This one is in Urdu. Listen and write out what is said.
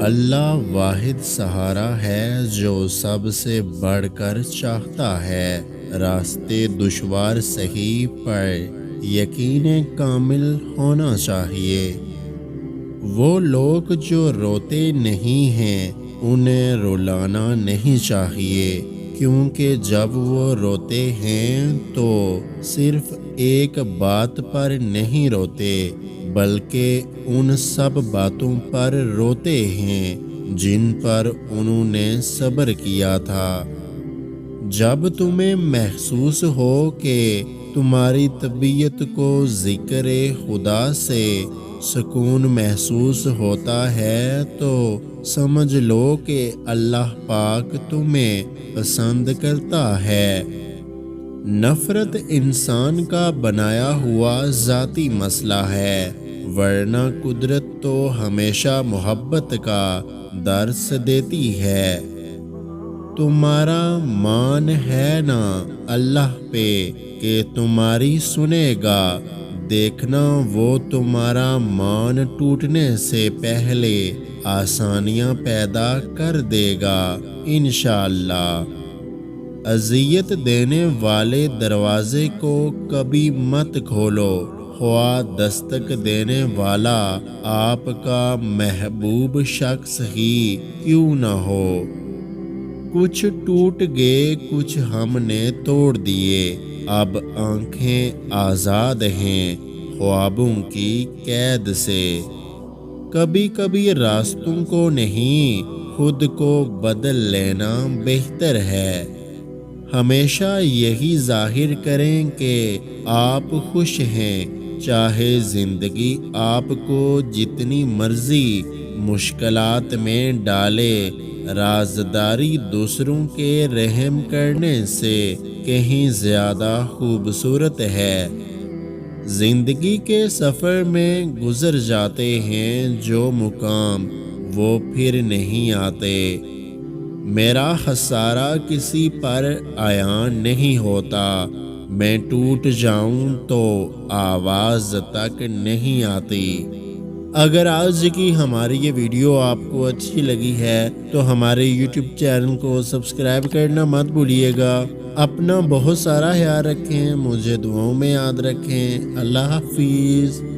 اللہ واحد سہارا ہے جو سب سے بڑھ کر چاہتا ہے راستے دشوار صحیح پر یقین کامل ہونا چاہیے۔ وہ لوگ جو روتے نہیں ہیں انہیں رلانا نہیں چاہیے، کیونکہ جب وہ روتے ہیں تو صرف ایک بات پر نہیں روتے بلکہ ان سب باتوں پر روتے ہیں جن پر انہوں نے صبر کیا تھا۔ جب تمہیں محسوس ہو کہ تمہاری طبیعت کو ذکر خدا سے سکون محسوس ہوتا ہے تو سمجھ لو کہ اللہ پاک تمہیں پسند کرتا ہے۔ نفرت انسان کا بنایا ہوا ذاتی مسئلہ ہے، ورنہ قدرت تو ہمیشہ محبت کا درس دیتی ہے۔ تمہارا مان ہے نا اللہ پہ کہ تمہاری سنے گا، دیکھنا وہ تمہارا مان ٹوٹنے سے پہلے آسانیاں پیدا کر دے گا انشاءاللہ۔ اذیت دینے والے دروازے کو کبھی مت کھولو، خواہ دستک دینے والا آپ کا محبوب شخص ہی کیوں نہ ہو۔ کچھ ٹوٹ گئے، کچھ ہم نے توڑ دیے، اب آنکھیں آزاد ہیں خوابوں کی قید سے۔ کبھی کبھی راستوں کو نہیں خود کو بدل لینا بہتر ہے۔ ہمیشہ یہی ظاہر کریں کہ آپ خوش ہیں، چاہے زندگی آپ کو جتنی مرضی مشکلات میں ڈالے۔ رازداری دوسروں کے رحم کرنے سے کہیں زیادہ خوبصورت ہے۔ زندگی کے سفر میں گزر جاتے ہیں جو مقام وہ پھر نہیں آتے۔ میرا خسارہ کسی پر عیاں نہیں ہوتا، میں ٹوٹ جاؤں تو آواز تک نہیں آتی۔ اگر آج کی ہماری یہ ویڈیو آپ کو اچھی لگی ہے تو ہمارے یوٹیوب چینل کو سبسکرائب کرنا مت بھولیے گا۔ اپنا بہت سارا خیال رکھیں، مجھے دعاؤں میں یاد رکھیں۔ اللہ حافظ۔